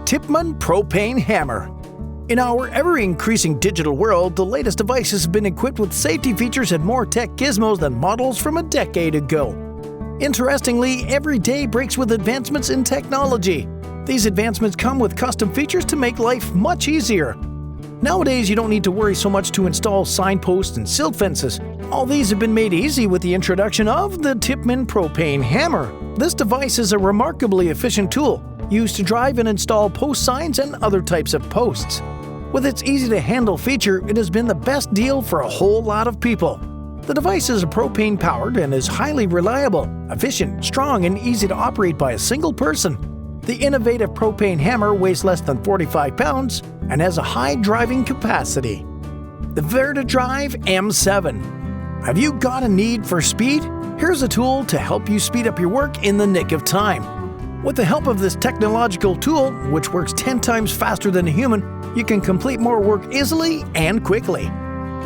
Tippmann propane hammer. In our ever-increasing digital world, the latest devices have been equipped with safety features and more tech gizmos than models from a decade ago. Interestingly, every day breaks with advancements in technology. These advancements come with custom features to make life much easier. Nowadays, you don't need to worry so much to install signposts and silt fences. All these have been made easy with the introduction of the Tippmann propane hammer. This device is a remarkably efficient tool, used to drive and install post signs and other types of posts. With its easy-to-handle feature, it has been the best deal for a whole lot of people. The device is propane-powered and is highly reliable, efficient, strong, and easy to operate by a single person. The innovative propane hammer weighs less than 45 pounds and has a high driving capacity. The VertiDrive M7. Have you got a need for speed? Here's a tool to help you speed up your work in the nick of time. With the help of this technological tool, which works 10 times faster than a human, you can complete more work easily and quickly.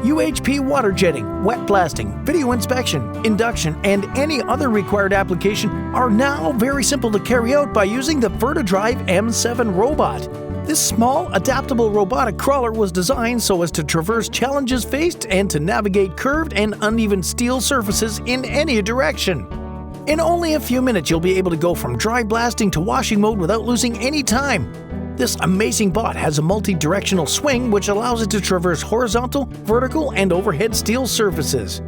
UHP water jetting, wet blasting, video inspection, induction, and any other required application are now very simple to carry out by using the VertiDrive M7 robot. This small, adaptable robotic crawler was designed so as to traverse challenges faced and to navigate curved and uneven steel surfaces in any direction. In only a few minutes, you'll be able to go from dry blasting to washing mode without losing any time. This amazing bot has a multi-directional swing which allows it to traverse horizontal, vertical, and overhead steel surfaces.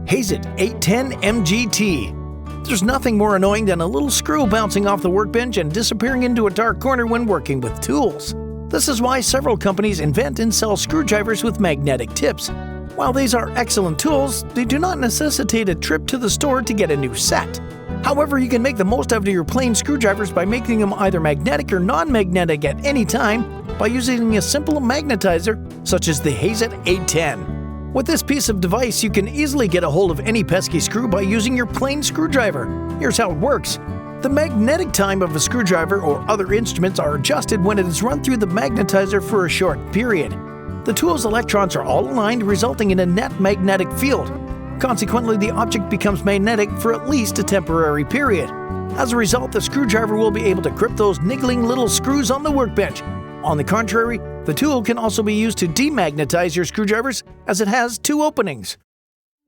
Hazit 810 MGT. There's nothing more annoying than a little screw bouncing off the workbench and disappearing into a dark corner when working with tools. This is why several companies invent and sell screwdrivers with magnetic tips. While these are excellent tools, they do not necessitate a trip to the store to get a new set. However, you can make the most out of your plain screwdrivers by making them either magnetic or non-magnetic at any time by using a simple magnetizer such as the Hazit 810. With this piece of device, you can easily get a hold of any pesky screw by using your plain screwdriver. Here's how it works. The magnetic time of a screwdriver or other instruments are adjusted when it is run through the magnetizer for a short period. The tool's electrons are all aligned, resulting in a net magnetic field. Consequently, the object becomes magnetic for at least a temporary period. As a result, the screwdriver will be able to grip those niggling little screws on the workbench. On the contrary, the tool can also be used to demagnetize your screwdrivers as it has two openings.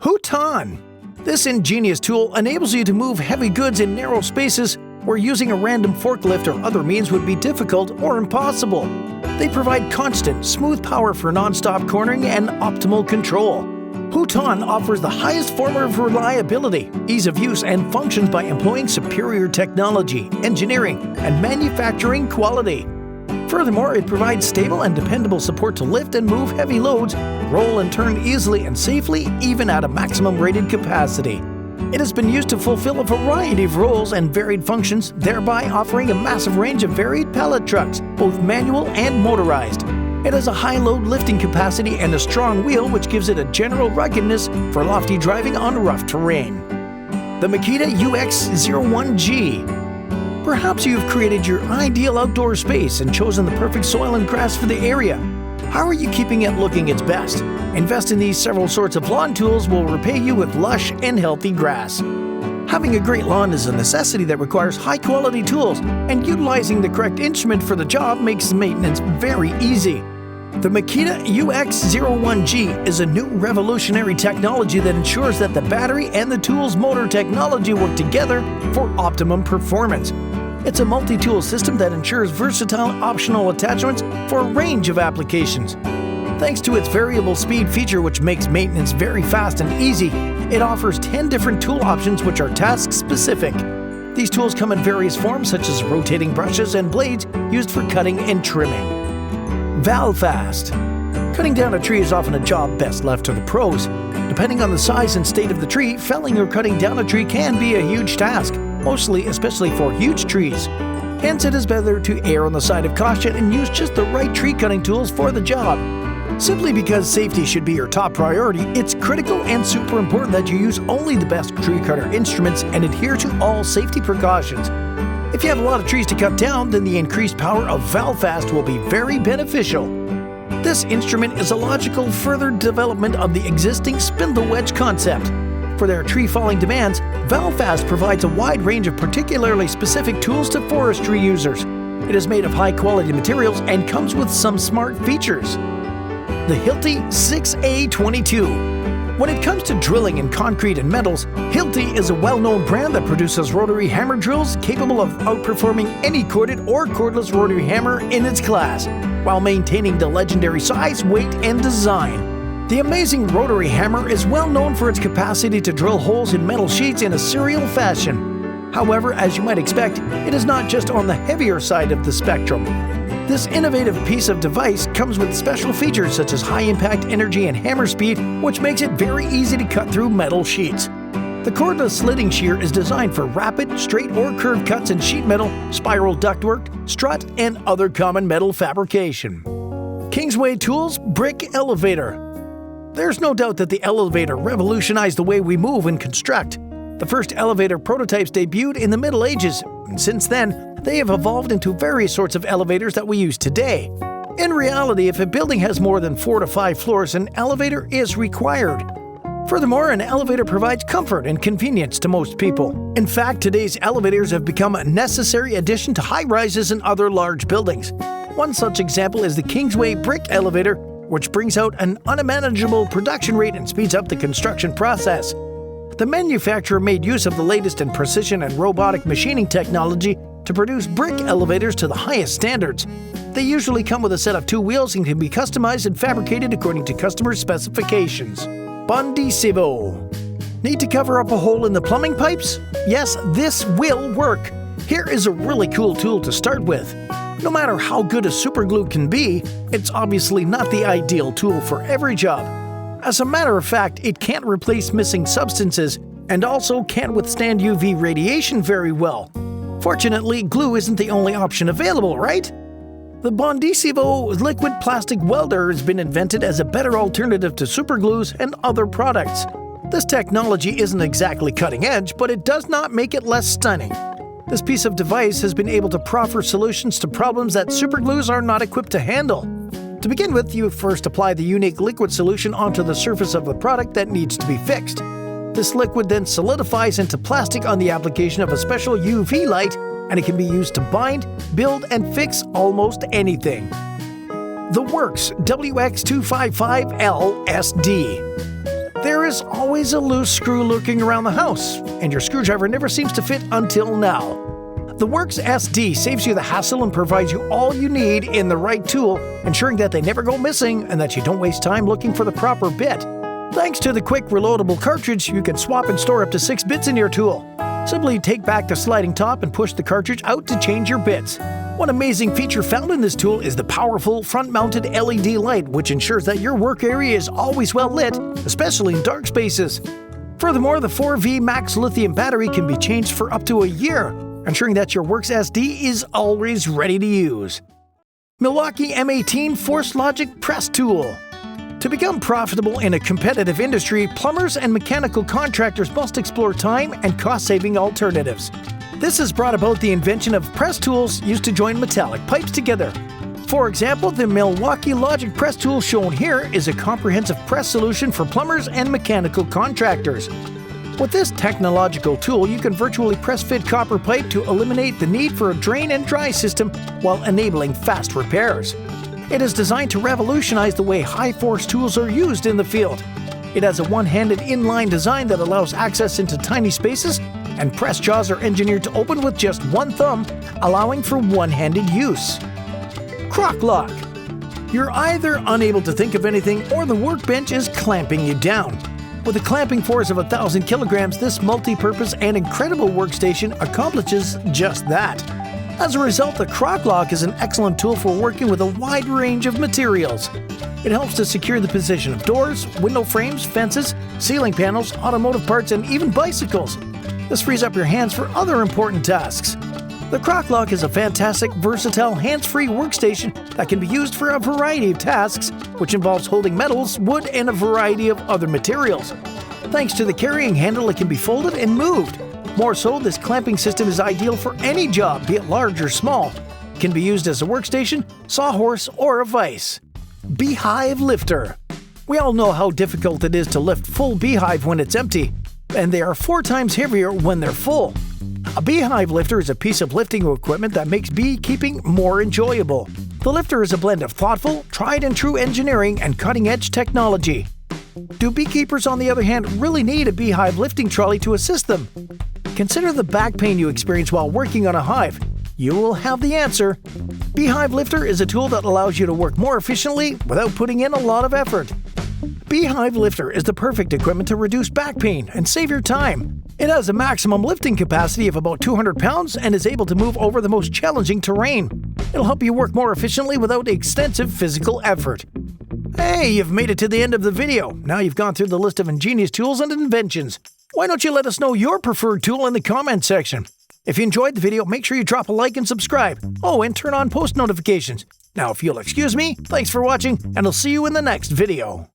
Huton. This ingenious tool enables you to move heavy goods in narrow spaces where using a random forklift or other means would be difficult or impossible. They provide constant, smooth power for non-stop cornering and optimal control. Huton offers the highest form of reliability, ease of use, and functions by employing superior technology, engineering, and manufacturing quality. Furthermore, it provides stable and dependable support to lift and move heavy loads, roll and turn easily and safely, even at a maximum rated capacity. It has been used to fulfill a variety of roles and varied functions, thereby offering a massive range of varied pallet trucks, both manual and motorized. It has a high load lifting capacity and a strong wheel which gives it a general ruggedness for lofty driving on rough terrain. The Makita UX01G. Perhaps you've created your ideal outdoor space and chosen the perfect soil and grass for the area. How are you keeping it looking its best? Invest in these several sorts of lawn tools will repay you with lush and healthy grass. Having a great lawn is a necessity that requires high-quality tools, and utilizing the correct instrument for the job makes maintenance very easy. The Makita UX01G is a new revolutionary technology that ensures that the battery and the tool's motor technology work together for optimum performance. It's a multi-tool system that ensures versatile optional attachments for a range of applications. Thanks to its variable speed feature, which makes maintenance very fast and easy, it offers 10 different tool options which are task-specific. These tools come in various forms such as rotating brushes and blades used for cutting and trimming. Valfast. Cutting down a tree is often a job best left to the pros. Depending on the size and state of the tree, felling or cutting down a tree can be a huge task, especially for huge trees. Hence, it is better to err on the side of caution and use just the right tree cutting tools for the job. Simply because safety should be your top priority, it's critical and super important that you use only the best tree cutter instruments and adhere to all safety precautions. If you have a lot of trees to cut down, then the increased power of Valfast will be very beneficial. This instrument is a logical further development of the existing spindle wedge concept. For their tree falling demands, Valfast provides a wide range of particularly specific tools to forestry users. It is made of high-quality materials and comes with some smart features. The Hilti 6A22. When it comes to drilling in concrete and metals, Hilti is a well-known brand that produces rotary hammer drills capable of outperforming any corded or cordless rotary hammer in its class, while maintaining the legendary size, weight, and design. The amazing rotary hammer is well known for its capacity to drill holes in metal sheets in a serial fashion. However, as you might expect, it is not just on the heavier side of the spectrum. This innovative piece of device comes with special features such as high impact energy and hammer speed, which makes it very easy to cut through metal sheets. The cordless slitting shear is designed for rapid, straight or curved cuts in sheet metal, spiral ductwork, strut, and other common metal fabrication. Kingsway Tools Brick Elevator. There's no doubt that the elevator revolutionized the way we move and construct. The first elevator prototypes debuted in the Middle Ages, and since then, they have evolved into various sorts of elevators that we use today. In reality, if a building has more than 4 to 5 floors, an elevator is required. Furthermore, an elevator provides comfort and convenience to most people. In fact, today's elevators have become a necessary addition to high-rises and other large buildings. One such example is the Kingsway Brick Elevator, which brings out an unmanageable production rate and speeds up the construction process. The manufacturer made use of the latest in precision and robotic machining technology to produce brick elevators to the highest standards. They usually come with a set of 2 wheels and can be customized and fabricated according to customer specifications. Bondisivo. Need to cover up a hole in the plumbing pipes? Yes, this will work. Here is a really cool tool to start with. No matter how good a superglue can be, it's obviously not the ideal tool for every job. As a matter of fact, it can't replace missing substances and also can't withstand UV radiation very well. Fortunately, glue isn't the only option available, right? The Bondisivo liquid plastic welder has been invented as a better alternative to superglues and other products. This technology isn't exactly cutting edge, but it does not make it less stunning. This piece of device has been able to proffer solutions to problems that superglues are not equipped to handle. To begin with, you first apply the unique liquid solution onto the surface of the product that needs to be fixed. This liquid then solidifies into plastic on the application of a special UV light, and it can be used to bind, build, and fix almost anything. The Works WX255LSD. There is always a loose screw lurking around the house, and your screwdriver never seems to fit until now. The Works SD saves you the hassle and provides you all you need in the right tool, ensuring that they never go missing and that you don't waste time looking for the proper bit. Thanks to the quick reloadable cartridge, you can swap and store up to 6 bits in your tool. Simply take back the sliding top and push the cartridge out to change your bits. One amazing feature found in this tool is the powerful front-mounted LED light, which ensures that your work area is always well lit, especially in dark spaces. Furthermore, the 4V Max lithium battery can be changed for up to a year, ensuring that your Works SD is always ready to use. Milwaukee M18 Force Logic Press Tool. To become profitable in a competitive industry, plumbers and mechanical contractors must explore time and cost-saving alternatives. This has brought about the invention of press tools used to join metallic pipes together. For example, the Milwaukee Logic Press Tool shown here is a comprehensive press solution for plumbers and mechanical contractors. With this technological tool, you can virtually press-fit copper pipe to eliminate the need for a drain and dry system while enabling fast repairs. It is designed to revolutionize the way high-force tools are used in the field. It has a one-handed inline design that allows access into tiny spaces, and press jaws are engineered to open with just one thumb, allowing for one-handed use. Crock lock. You're either unable to think of anything or the workbench is clamping you down. With a clamping force of 1,000 kilograms, this multi-purpose and incredible workstation accomplishes just that. As a result, the crock lock is an excellent tool for working with a wide range of materials. It helps to secure the position of doors, window frames, fences, ceiling panels, automotive parts, and even bicycles. This frees up your hands for other important tasks. The crock lock is a fantastic, versatile, hands-free workstation that can be used for a variety of tasks, which involves holding metals, wood, and a variety of other materials. Thanks to the carrying handle, it can be folded and moved. More so, this clamping system is ideal for any job, be it large or small. It can be used as a workstation, sawhorse, or a vise. Beehive lifter. We all know how difficult it is to lift full beehive when it's empty, and they are 4 times heavier when they're full. A beehive lifter is a piece of lifting equipment that makes beekeeping more enjoyable. The lifter is a blend of thoughtful, tried-and-true engineering and cutting-edge technology. Do beekeepers, on the other hand, really need a beehive lifting trolley to assist them? Consider the back pain you experience while working on a hive. You will have the answer. Beehive Lifter is a tool that allows you to work more efficiently without putting in a lot of effort. Beehive Lifter is the perfect equipment to reduce back pain and save your time. It has a maximum lifting capacity of about 200 pounds and is able to move over the most challenging terrain. It'll help you work more efficiently without extensive physical effort. Hey, you've made it to the end of the video. Now you've gone through the list of ingenious tools and inventions. Why don't you let us know your preferred tool in the comment section? If you enjoyed the video, make sure you drop a like and subscribe. Oh, and turn on post notifications. Now, if you'll excuse me, thanks for watching, and I'll see you in the next video.